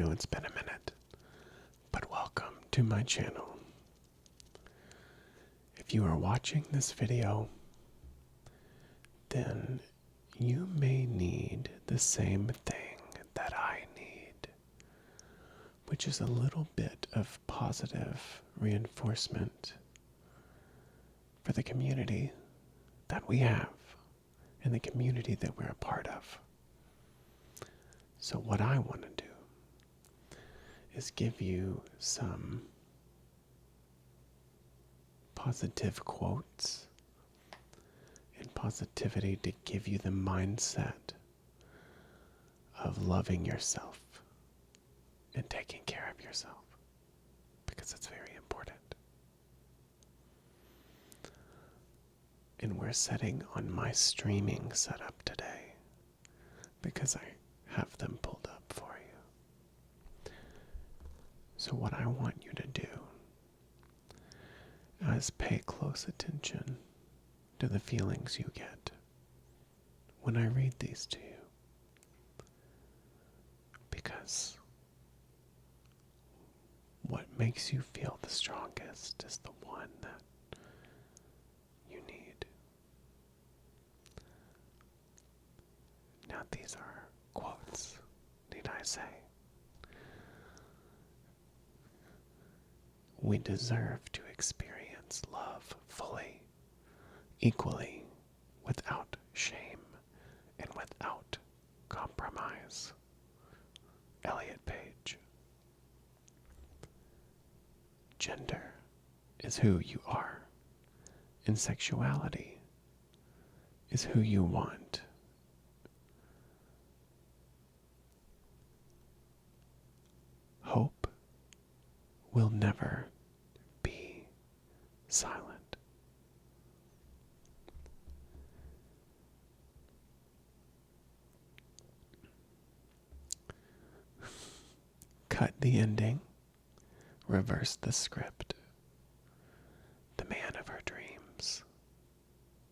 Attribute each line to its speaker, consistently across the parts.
Speaker 1: know it's been a minute, but welcome to my channel. If you are watching this video, then you may need the same thing that I need, which is a little bit of positive reinforcement for the community that we have and the community that we're a part of. So what I want to do is give you some positive quotes and positivity to give you the mindset of loving yourself and taking care of yourself, because it's very important. And we're setting on my streaming setup today because I have them pulled up for you. So what I want you to do is pay close attention to the feelings you get when I read these to you. Because what makes you feel the strongest is the one that you need. Now these are quotes, need I say. We deserve to experience love fully, equally, without shame and without compromise. Elliot Page. Gender is who you are, and sexuality is who you want. Hope will never be silent. Cut the ending, reverse the script. The man of her dreams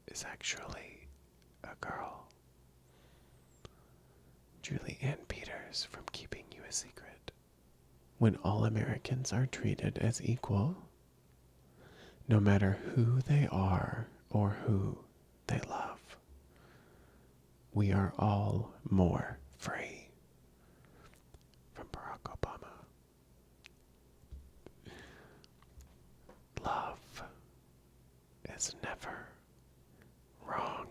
Speaker 1: is actually a girl. Julie Ann Peters from Keeping You a Secret. When all Americans are treated as equal, no matter who they are or who they love, we are all more free. From Barack Obama. Love is never wrong.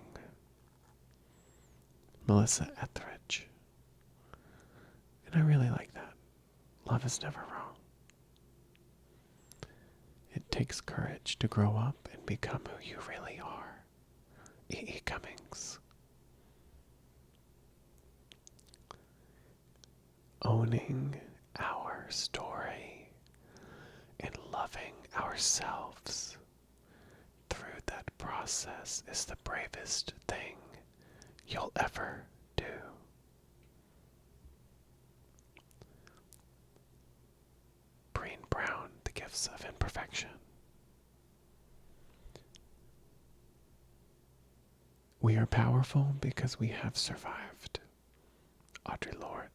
Speaker 1: Melissa Etheridge. And I really like that. Love is never wrong. It takes courage to grow up and become who you really are. E.E. Cummings. Owning our story and loving ourselves through that process is the bravest thing you'll ever do. Breen Brown, The Gifts of Imperfection. We are powerful because we have survived. Audre Lorde.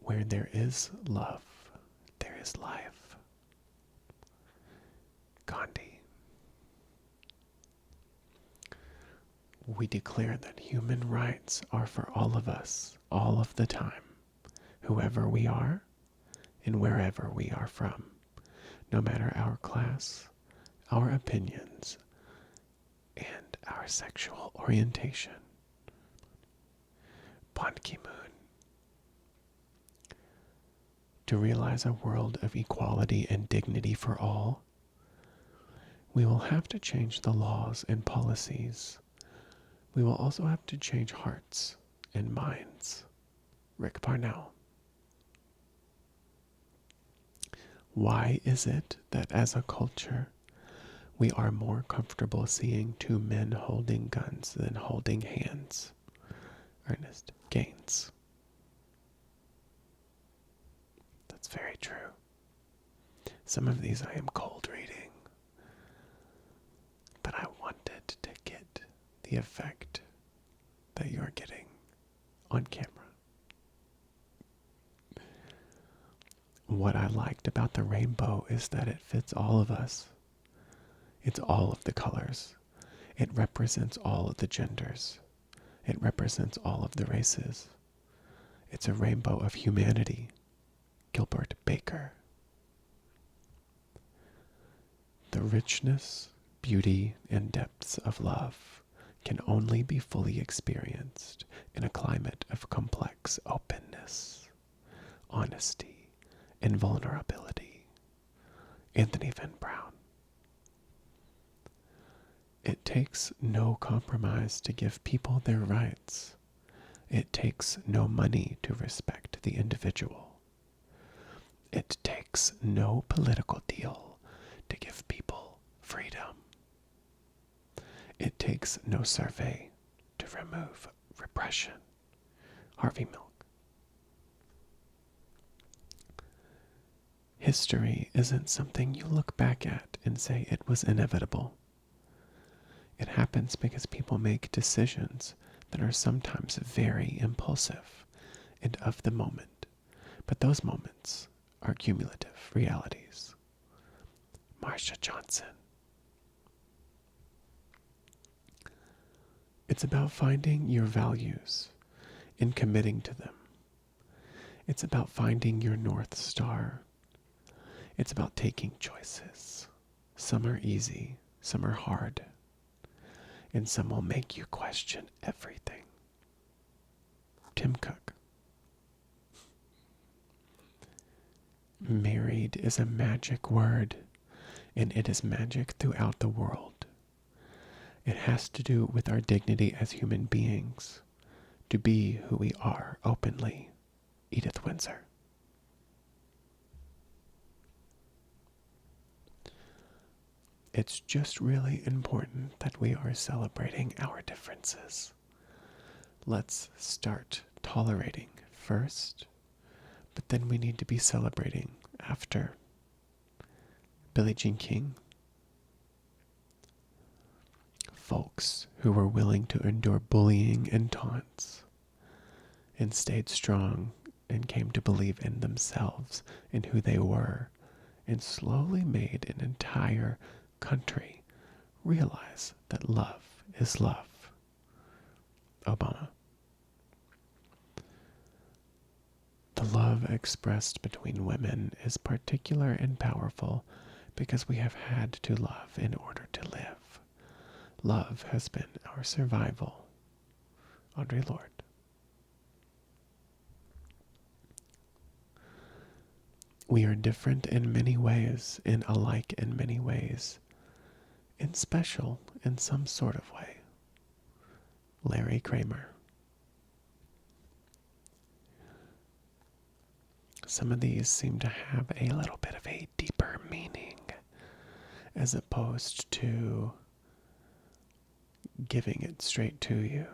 Speaker 1: Where there is love, there is life. Gandhi. We declare that human rights are for all of us, all of the time, whoever we are and wherever we are from, no matter our class, our opinions, and our sexual orientation. Ban Ki-moon. To realize a world of equality and dignity for all, we will have to change the laws and policies. We will also have to change hearts and minds. Rick Parnell. Why is it that as a culture, we are more comfortable seeing two men holding guns than holding hands? Ernest Gaines. That's very true. Some of these I am cold reading, but I wanted to get the effect that you're getting on camera. What I liked about the rainbow is that it fits all of us. It's all of the colors. It represents all of the genders. It represents all of the races. It's a rainbow of humanity. Gilbert Baker. The richness, beauty, and depths of love can only be fully experienced in a climate of complex openness, honesty, and vulnerability. Anthony Van Brown. It takes no compromise to give people their rights. It takes no money to respect the individual. It takes no political deal to give people freedom. It takes no survey to remove repression. Harvey Milk. History isn't something you look back at and say it was inevitable. It happens because people make decisions that are sometimes very impulsive and of the moment, but those moments are cumulative realities. Marcia Johnson. It's about finding your values and committing to them. It's about finding your North Star. It's about taking choices. Some are easy, some are hard, and some will make you question everything. Tim Cook. Married is a magic word, and it is magic throughout the world. It has to do with our dignity as human beings, to be who we are openly. Edith Windsor. It's just really important that we are celebrating our differences. Let's start tolerating first, but then we need to be celebrating after. Billie Jean King. Folks who were willing to endure bullying and taunts and stayed strong and came to believe in themselves and who they were and slowly made an entire country realize that love is love. Obama. The love expressed between women is particular and powerful because we have had to love in order to live. Love has been our survival. Audre Lorde. We are different in many ways and alike in many ways, and special in some sort of way. Larry Kramer. Some of these seem to have a little bit of a deeper meaning, as opposed to giving it straight to you.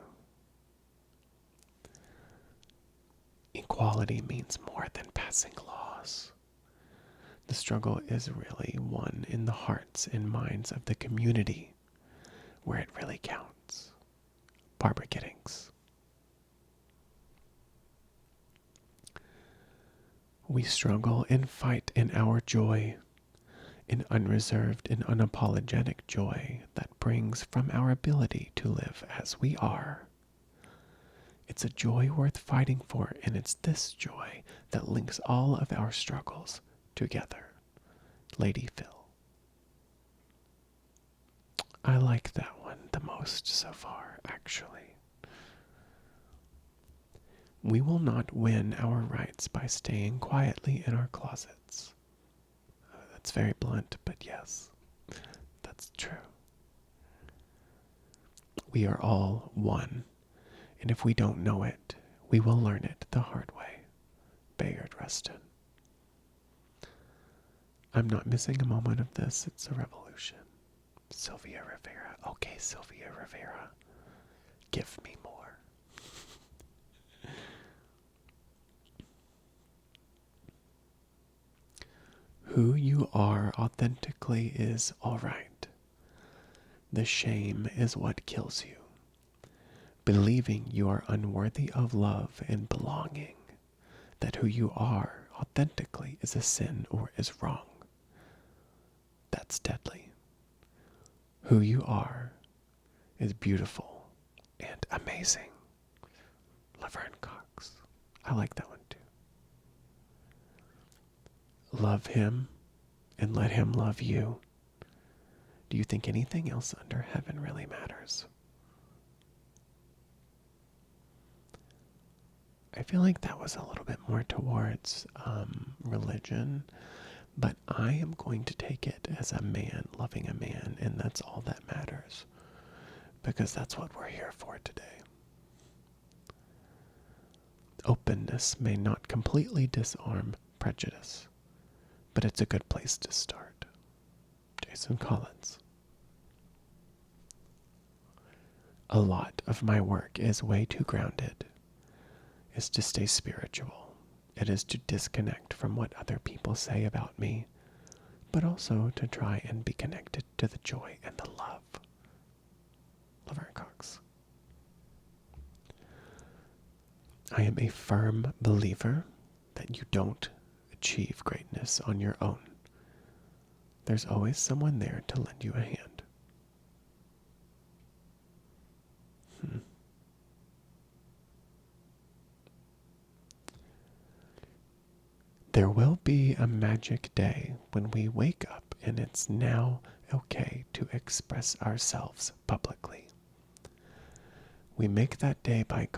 Speaker 1: Equality means more than passing laws. The struggle is really one in the hearts and minds of the community, where it really counts. Barbara Giddings. We struggle and fight in our joy, an unreserved and unapologetic joy that brings from our ability to live as we are. It's a joy worth fighting for, and it's this joy that links all of our struggles together. Lady Phil. I like that one the most so far, actually. We will not win our rights by staying quietly in our closets. That's very blunt, but yes, that's true. We are all one, and if we don't know it, we will learn it the hard way. Bayard Rustin. I'm not missing a moment of this. It's a revolution. Sylvia Rivera. Okay, Sylvia Rivera. Give me more. Who you are authentically is all right. The shame is what kills you. believing you are unworthy of love and belonging, that who you are authentically is a sin or is wrong. That's deadly. Who you are is beautiful and amazing. Laverne Cox. I like that one too. Love him and let him love you. Do you think anything else under heaven really matters? I feel like that was a little bit more towards religion, but I am going to take it as a man loving a man, and that's all that matters, because that's what we're here for today. Openness may not completely disarm prejudice, but it's a good place to start. Jason Collins. A lot of my work is way too grounded, is to stay spiritual. It is to disconnect from what other people say about me, but also to try and be connected to the joy and the love. Laverne Cox. I am a firm believer that you don't achieve greatness on your own. There's always someone there to lend you a hand. There will be a magic day when we wake up and it's now okay to express ourselves publicly. We make that day by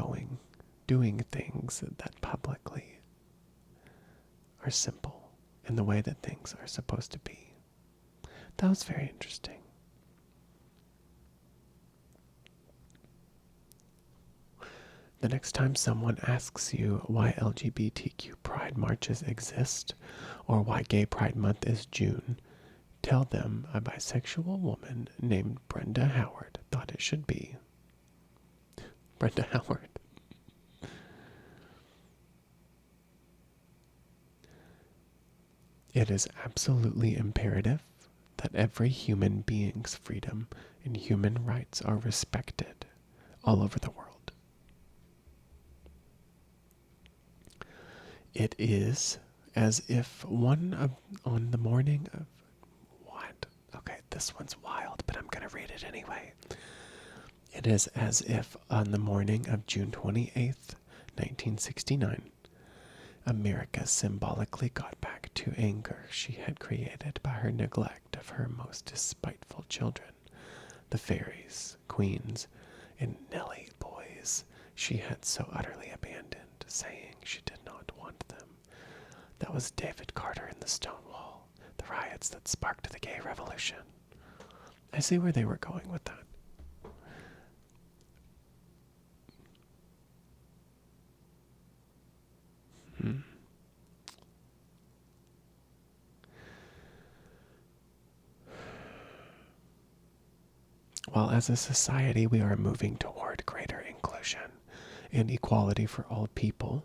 Speaker 1: doing things that publicly are simple in the way that things are supposed to be. That was very interesting. The next time someone asks you why LGBTQ pride marches exist or why Gay Pride Month is June, tell them a bisexual woman named Brenda Howard thought it should be. Brenda Howard. It is absolutely imperative that every human being's freedom and human rights are respected all over the world. It is as if on the morning of what? Okay, this one's wild, but I'm going to read it anyway. It is as if on the morning of June 28th, 1969, America symbolically got back to anger she had created by her neglect of her most despiteful children, the fairies, queens, and Nelly boys she had so utterly abandoned, saying she did not want them. That was David Carter in the Stonewall, the riots that sparked the gay revolution. I see where they were going with that. While as a society we are moving toward greater inclusion and equality for all people,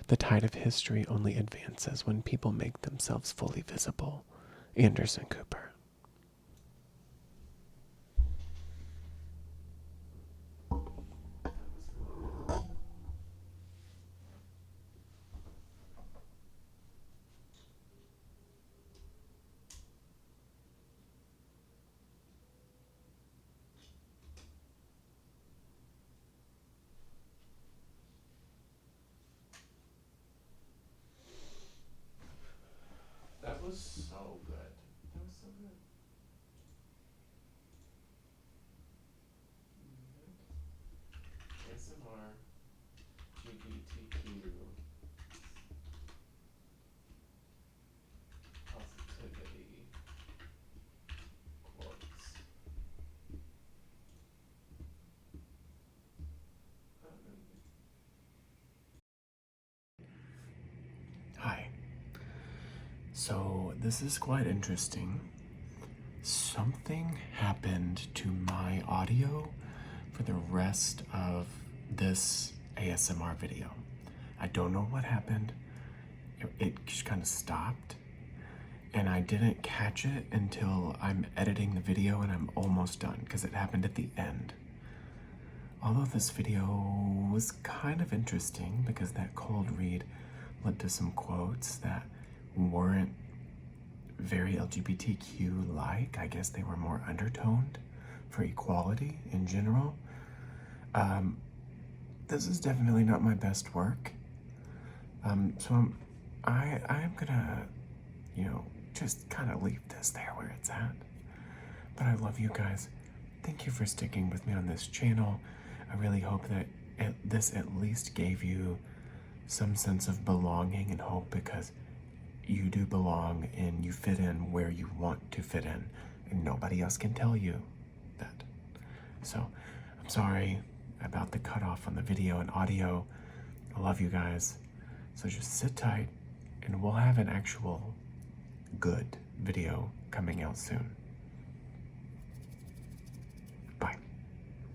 Speaker 1: the tide of history only advances when people make themselves fully visible. Anderson Cooper. That was so good. That was so good. ASMR, LGBTQ, positivity, quotes. Hi. So this is quite interesting. Something happened to my audio for the rest of this ASMR video. I don't know what happened. It just kind of stopped, and I didn't catch it until I'm editing the video and I'm almost done because it happened at the end. Although this video was kind of interesting because that cold read led to some quotes that weren't very LGBTQ-like. I guess they were more undertoned for equality in general. This is definitely not my best work. So I'm gonna, just kind of leave this there where it's at. But I love you guys. Thank you for sticking with me on this channel. I really hope that this at least gave you some sense of belonging and hope, because you do belong and you fit in where you want to fit in, and nobody else can tell you that. So I'm sorry about the cutoff on the video and audio. I love you guys. So just sit tight and we'll have an actual good video coming out soon.